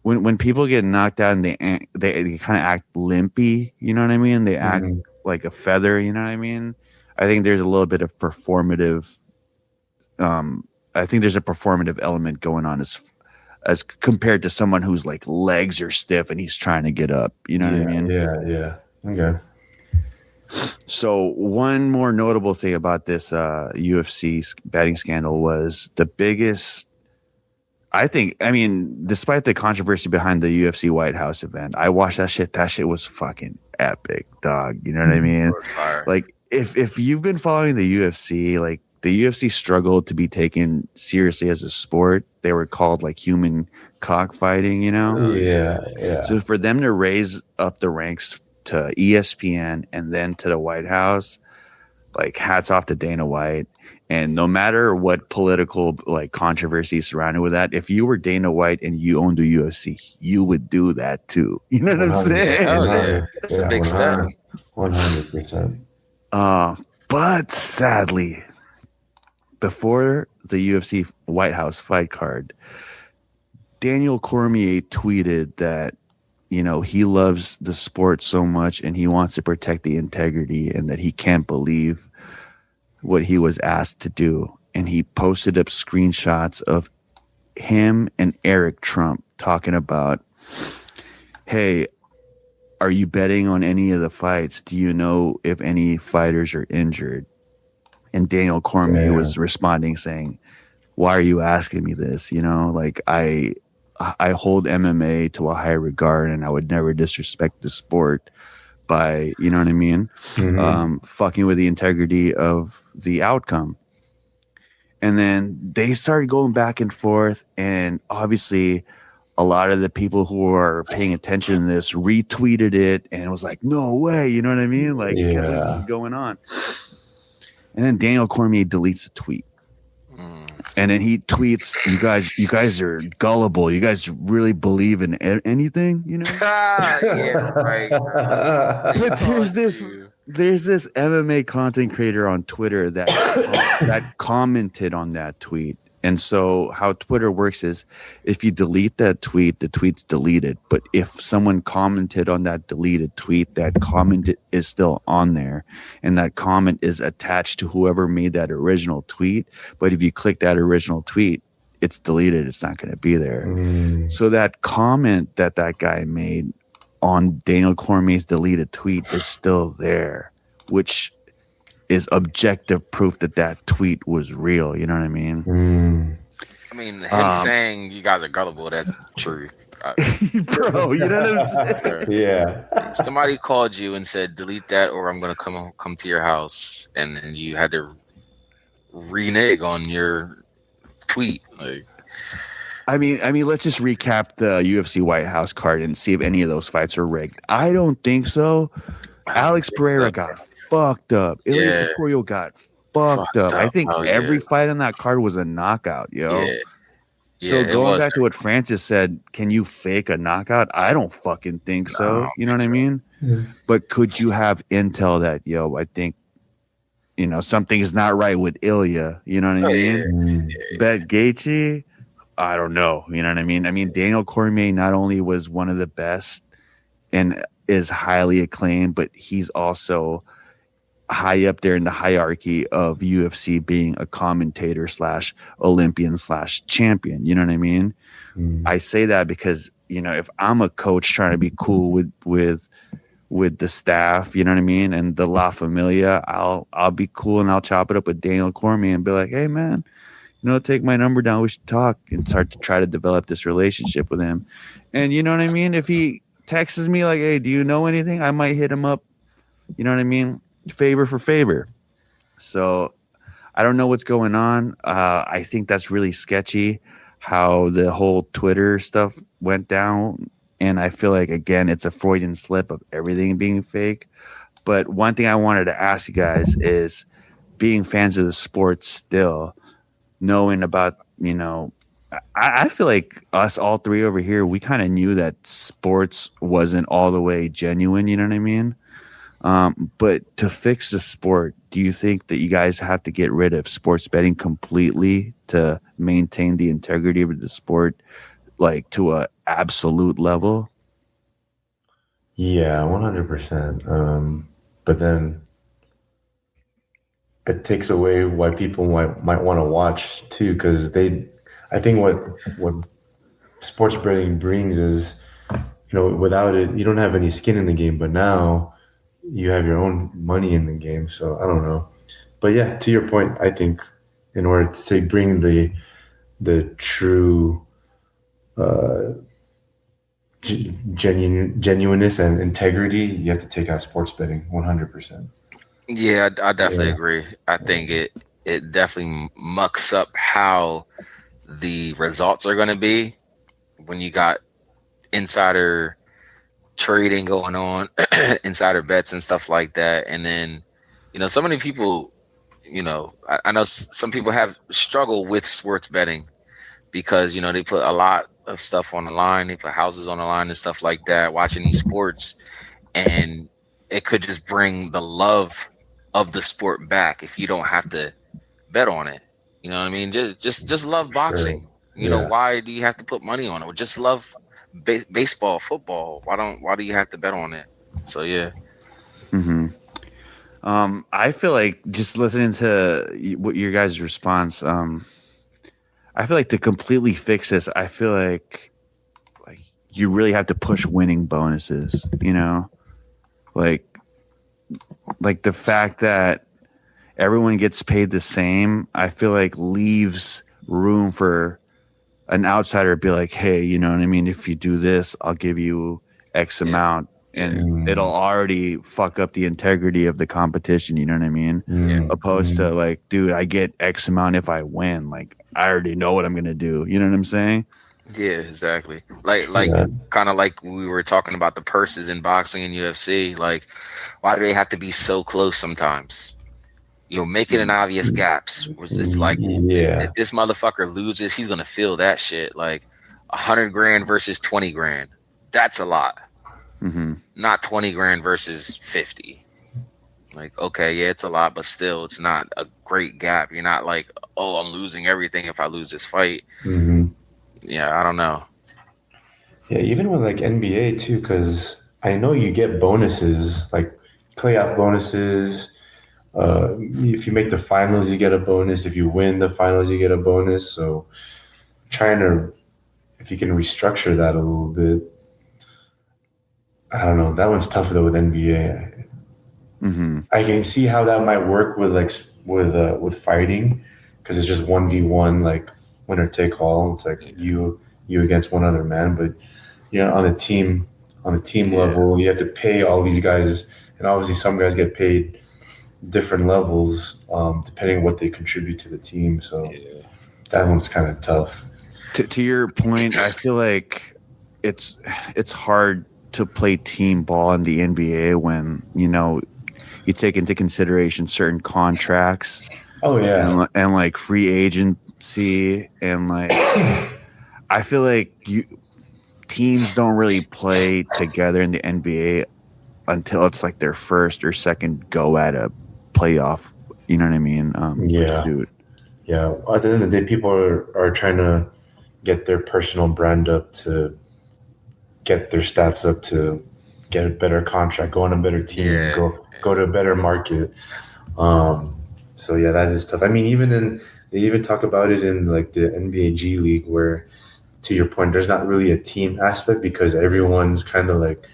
[SPEAKER 2] When people get knocked out and they kind of act limpy, you know what I mean? They act like a feather, you know what I mean? I think there's a little bit of performative. I think there's a performative element going on as compared to someone whose like legs are stiff and he's trying to get up. You know what I mean?
[SPEAKER 1] Yeah. Okay.
[SPEAKER 2] So one more notable thing about this UFC betting scandal was the biggest. I mean, despite the controversy behind the UFC White House event, I watched that shit. That shit was fucking epic, dog. You know what I mean? Like, if you've been following the UFC, like, the UFC struggled to be taken seriously as a sport. They were called, like, human cockfighting, you know?
[SPEAKER 1] Yeah.
[SPEAKER 2] So for them to raise up the ranks to ESPN and then to the White House, like, hats off to Dana White. And no matter what political like controversy surrounded with that, if you were Dana White and you owned the UFC, you would do that too. You know what I'm saying?
[SPEAKER 3] That's a big step.
[SPEAKER 1] 100%.
[SPEAKER 2] But sadly, before the UFC White House fight card, Daniel Cormier tweeted that, you know, he loves the sport so much and he wants to protect the integrity and that he can't believe what he was asked to do. And he posted up screenshots of him and Eric Trump talking about, hey, are you betting on any of the fights? Do you know if any fighters are injured? And Daniel Cormier was responding saying, why are you asking me this? You know, like I hold MMA to a high regard and I would never disrespect the sport by, you know what I mean? Fucking with the integrity of the outcome. And then they started going back and forth. And obviously a lot of the people who are paying attention to this retweeted it and it was like, no way. You know what I mean? Like, this is going on. And then Daniel Cormier deletes the tweet. And then he tweets, you guys are gullible. You guys really believe in anything, you know?
[SPEAKER 3] Yeah, right.
[SPEAKER 2] But there's this MMA content creator on Twitter that commented on that tweet. And so how Twitter works is if you delete that tweet, the tweet's deleted. But if someone commented on that deleted tweet, that comment is still on there. And that comment is attached to whoever made that original tweet. But if you click that original tweet, it's deleted. It's not going to be there. So that comment that guy made on Daniel Cormier's deleted tweet is still there, which is objective proof that tweet was real. You know what I mean?
[SPEAKER 3] I mean, him saying you guys are gullible, that's the truth.
[SPEAKER 2] Bro, you know what I'm saying?
[SPEAKER 1] Yeah.
[SPEAKER 3] Somebody called you and said, delete that or I'm going to come to your house. And then you had to renege on your tweet. Like,
[SPEAKER 2] I mean, let's just recap the UFC White House card and see if any of those fights are rigged. I don't think so. Alex Pereira got fucked up. Ilya Topuria got fucked up. I think every fight on that card was a knockout, yo.
[SPEAKER 3] Yeah.
[SPEAKER 2] So going back to what Francis said, can you fake a knockout? I don't fucking think so. You know what I mean? But could you have intel that, yo, I think, you know, something's not right with Ilya. You know what I mean? Bet Gaethje, I don't know. You know what I mean? I mean, Daniel Cormier not only was one of the best and is highly acclaimed, but he's also high up there in the hierarchy of UFC being a commentator / Olympian / champion. You know what I mean? I say that because, you know, if I'm a coach trying to be cool with the staff, you know what I mean, and the La Familia, I'll be cool and I'll chop it up with Daniel Cormier and be like, hey man, you know, take my number down, we should talk, and start to try to develop this relationship with him. And you know what I mean? If he texts me like, hey, do you know anything? I might hit him up, you know what I mean? Favor for favor. So I don't know what's going on. I think that's really sketchy how the whole Twitter stuff went down. And I feel like, again, it's a Freudian slip of everything being fake. But one thing I wanted to ask you guys is, being fans of the sport still, knowing about, you know, I feel like us all three over here, we kind of knew that sports wasn't all the way genuine. You know what I mean? But to fix the sport, do you think that you guys have to get rid of sports betting completely to maintain the integrity of the sport, like to a absolute level?
[SPEAKER 1] Yeah, 100%. But then it takes away why people might want to watch too, because I think what sports betting brings is, you know, without it, you don't have any skin in the game. But now you have your own money in the game. So I don't know. But yeah, to your point, I think in order to bring the true genuineness and integrity, you have to take out sports betting 100%.
[SPEAKER 3] Yeah, I definitely agree. I think it definitely mucks up how the results are going to be when you got insider trading going on, insider bets and stuff like that. And then, you know, so many people, you know, I know some people have struggled with sports betting because, you know, they put a lot of stuff on the line. They put houses on the line and stuff like that, watching these sports. And it could just bring the love of the sport back if you don't have to bet on it. You know what I mean? Just love boxing.
[SPEAKER 1] Sure.
[SPEAKER 3] You know, why do you have to put money on it? Or just love baseball, football. Why do you have to bet on it? So yeah.
[SPEAKER 2] I feel like, just listening to what your guys' response, I feel like to completely fix this, I feel like you really have to push winning bonuses, you know? Like the fact that everyone gets paid the same, I feel like leaves room for an outsider to be like, hey, you know what I mean? If you do this, I'll give you X amount. And it'll already fuck up the integrity of the competition, you know what I mean? Opposed to like, dude, I get X amount if I win. Like, I already know what I'm going to do. You know what I'm saying?
[SPEAKER 3] Yeah, exactly. Like kind of like we were talking about the purses in boxing and UFC. Like, why do they have to be so close sometimes? You know, making an obvious gaps. It's like, if this motherfucker loses, he's gonna feel that shit. Like $100 grand versus 20 grand. That's a lot. Not 20 grand versus 50. Like, okay, yeah, it's a lot, but still, it's not a great gap. You're not like, oh, I'm losing everything if I lose this fight.
[SPEAKER 1] Hmm.
[SPEAKER 3] Yeah, I don't know.
[SPEAKER 1] Yeah, even with like NBA too, because I know you get bonuses like playoff bonuses. If you make the finals, you get a bonus. If you win the finals, you get a bonus. So trying to, if you can restructure that a little bit, I don't know. That one's tougher though with NBA.
[SPEAKER 2] Mm-hmm.
[SPEAKER 1] I can see how that might work with like with fighting, because it's just 1v1, like winner take all. It's like you against one other man, but on a team
[SPEAKER 2] Yeah.
[SPEAKER 1] level, you have to pay all these guys, and obviously some guys get paid different levels depending on what they contribute to the team. So
[SPEAKER 3] Yeah.
[SPEAKER 1] that one's kind of tough.
[SPEAKER 2] To your point, I feel like it's hard to play team ball in the NBA when you take into consideration certain contracts
[SPEAKER 1] Oh yeah,
[SPEAKER 2] and like free agency and like I feel like teams don't really play together in the NBA until it's like their first or second go at a playoff. You know what I mean?
[SPEAKER 1] yeah,
[SPEAKER 2] Pursuit.
[SPEAKER 1] yeah. At the end of the day, people are trying to get their personal brand up, to get their stats up, to get a better contract, go on a better team,
[SPEAKER 3] Yeah.
[SPEAKER 1] go to a better market. Um, so yeah, that is tough. I mean, they even talk about it in like the NBA G League, where to your point, there's not really a team aspect because everyone's kind of like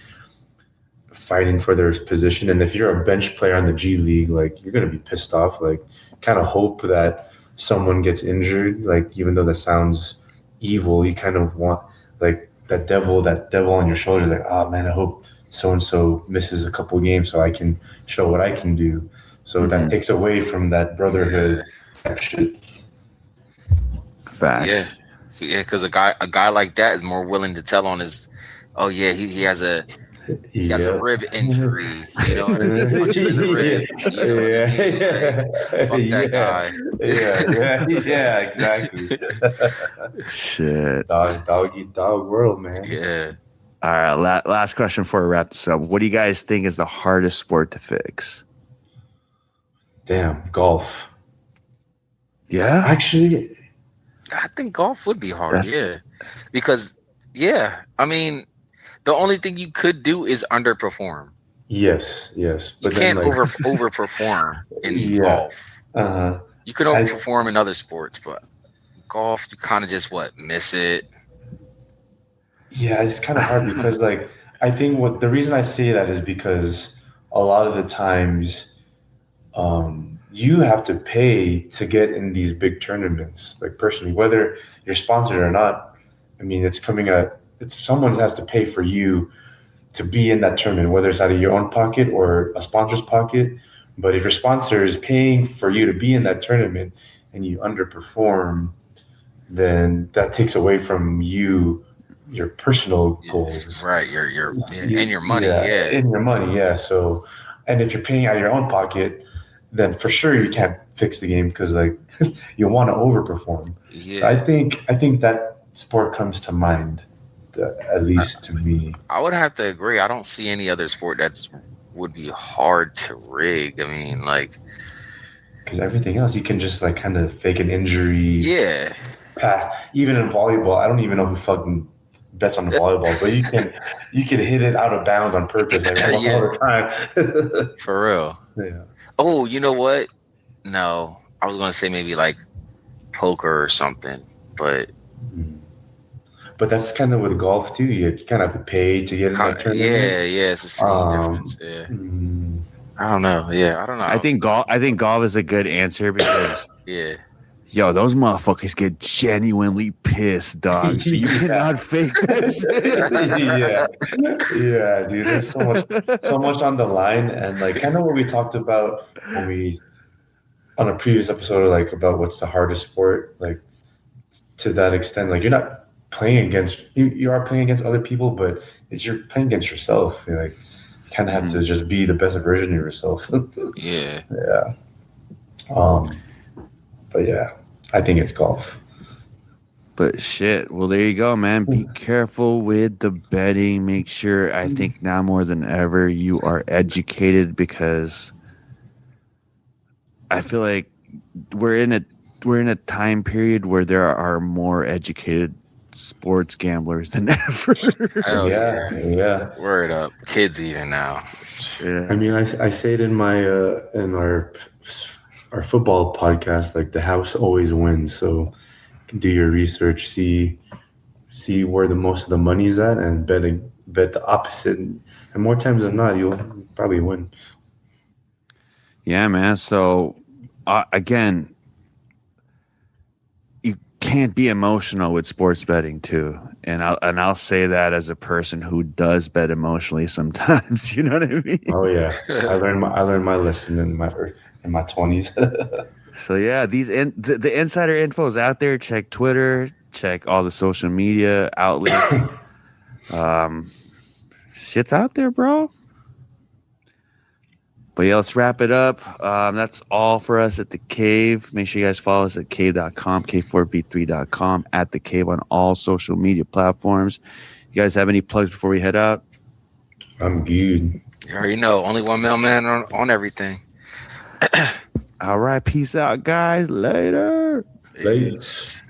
[SPEAKER 1] fighting for their position. And if you're a bench player on the G League, like you're gonna be pissed off. Like, kind of hope that someone gets injured. Like, even though that sounds evil, you kind of want like that devil on your shoulders. Like, oh man, I hope so and so misses a couple games so I can show what I can do. So that
[SPEAKER 2] Mhm.
[SPEAKER 1] takes away from that brotherhood type shit.
[SPEAKER 3] Yeah.
[SPEAKER 2] Facts.
[SPEAKER 3] Yeah, because a guy like that is more willing to tell on his, oh yeah, he has a
[SPEAKER 1] Yeah.
[SPEAKER 3] rib injury. You know what I mean? Punch him in the ribs. You know what I
[SPEAKER 1] Yeah,
[SPEAKER 3] mean?
[SPEAKER 1] yeah,
[SPEAKER 3] Like, fuck that
[SPEAKER 1] yeah,
[SPEAKER 3] guy.
[SPEAKER 1] yeah, exactly.
[SPEAKER 2] Shit.
[SPEAKER 1] Dog eat dog world, man.
[SPEAKER 3] Yeah.
[SPEAKER 2] All right. Last question before we wrap this up. What do you guys think is the hardest sport to fix?
[SPEAKER 1] Damn, golf.
[SPEAKER 2] Yeah.
[SPEAKER 1] Actually,
[SPEAKER 3] I think golf would be hard.
[SPEAKER 2] That's
[SPEAKER 3] Yeah. Because, yeah, I mean, the only thing you could do is underperform.
[SPEAKER 1] yes,
[SPEAKER 3] You
[SPEAKER 1] but then
[SPEAKER 3] can't
[SPEAKER 1] like,
[SPEAKER 3] overperform in
[SPEAKER 1] yeah,
[SPEAKER 3] golf.
[SPEAKER 1] uh,
[SPEAKER 3] You can
[SPEAKER 1] I
[SPEAKER 3] overperform in other sports, but golf, you kind of just miss it.
[SPEAKER 1] yeah, it's kind of hard because like I think what the reason I say that is because a lot of the times you have to pay to get in these big tournaments. Like personally, whether you're sponsored or not, I mean, it's someone has to pay for you to be in that tournament, whether it's out of your own pocket or a sponsor's pocket. But if your sponsor is paying for you to be in that tournament and you underperform, then that takes away from your personal
[SPEAKER 3] Yes,
[SPEAKER 1] goals.
[SPEAKER 3] right. And your money.
[SPEAKER 1] Yeah,
[SPEAKER 3] Yeah.
[SPEAKER 1] in your money, yeah. So, and if you're paying out of your own pocket, then for sure you can't fix the game because like you want to overperform. So I
[SPEAKER 3] Yeah.
[SPEAKER 1] think that sport comes to mind, at
[SPEAKER 3] I,
[SPEAKER 1] least to me,
[SPEAKER 3] I would have to agree. I don't see any other sport would be hard to rig. I mean, like,
[SPEAKER 1] because everything else you can just like kind of fake an injury
[SPEAKER 3] yeah.
[SPEAKER 1] path. Even in volleyball, I don't even know who fucking bets on the volleyball, but you can hit it out of bounds on purpose like all
[SPEAKER 3] Yeah,
[SPEAKER 1] the time.
[SPEAKER 3] for real.
[SPEAKER 1] Yeah.
[SPEAKER 3] Oh, you know what? No, I was gonna say maybe like poker or something, but
[SPEAKER 1] But that's kind of with golf too. You kind of have to pay to get in that tournament.
[SPEAKER 3] yeah, it's the same
[SPEAKER 1] Um,
[SPEAKER 3] difference. Yeah,
[SPEAKER 1] mm,
[SPEAKER 3] I don't know. Yeah, I don't
[SPEAKER 2] I
[SPEAKER 3] know.
[SPEAKER 2] think golf is a good answer because
[SPEAKER 3] Yeah,
[SPEAKER 2] yo, those motherfuckers get genuinely pissed, dog. So you
[SPEAKER 1] yeah,
[SPEAKER 2] cannot fake that
[SPEAKER 1] yeah, dude. There's so much on the line, and like kind of what we talked about when we on a previous episode, like about what's the hardest sport, like to that extent, like you're not playing against you are playing against other people, but you're playing against yourself. You're like you kind of have to
[SPEAKER 2] Mhm.
[SPEAKER 1] just be the best version of yourself.
[SPEAKER 3] yeah.
[SPEAKER 1] Yeah. Um, but yeah, I think it's golf.
[SPEAKER 2] But shit, well, there you go, man. Be careful with the betting. Make sure, I think now more than ever, you are educated because I feel like we're in a time period where there are more educated sports gamblers than ever.
[SPEAKER 3] Hell
[SPEAKER 1] Yeah.
[SPEAKER 3] Word up. Kids even now.
[SPEAKER 2] Yeah.
[SPEAKER 1] I mean, I say it in my in our football podcast, like the house always wins. So you can do your research, see where the most of the money is at, and bet the opposite. And more times than not, you'll probably win.
[SPEAKER 2] Yeah, man. So again, you can't be emotional with sports betting too, and I'll say that as a person who does bet emotionally sometimes. You know what I mean?
[SPEAKER 1] Oh yeah, I learned my lesson in my 20s.
[SPEAKER 2] So yeah, the insider info is out there. Check Twitter, check all the social media outlets. Shit's out there, bro. But yeah, let's wrap it up. That's all for us at The Cave. Make sure you guys follow us at cave.com, k4b3.com, at The Cave on all social media platforms. You guys have any plugs before we head out?
[SPEAKER 1] I'm good.
[SPEAKER 3] You already know. Only one mailman on everything.
[SPEAKER 2] All right. Peace out, guys. Later.
[SPEAKER 1] Peace.